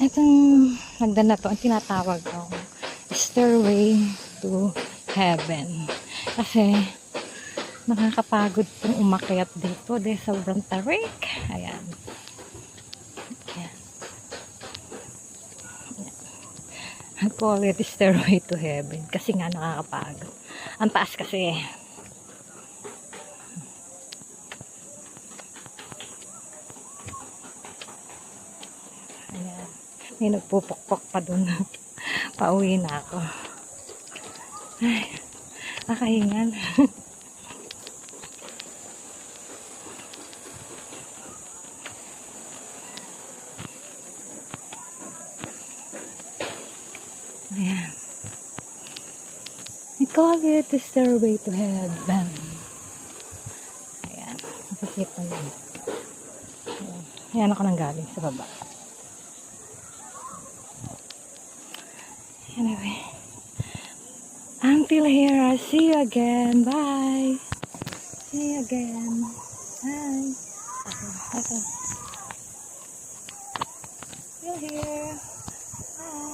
Itong hagdan na to, ang tinatawag ko, Stairway to Heaven. Kasi, nakakapagod pong umakyat dito. Dahil sobrang tarik. Ayan. Ayan. I call it Stairway to Heaven. Kasi nga nakakapagod. Ang taas kasi eh. Ayan. May nagpupukpok pa dun. Pauwi na ako. Ay, nakahingan. Ayan. I call it the Stairway to Heaven. Ayan. Nakikita nyo. Ayan. Ayan ako nang galing sa baba. Anyway. Until here, I'll see you again. Bye. See you again. Bye. Okay. Still here. Bye.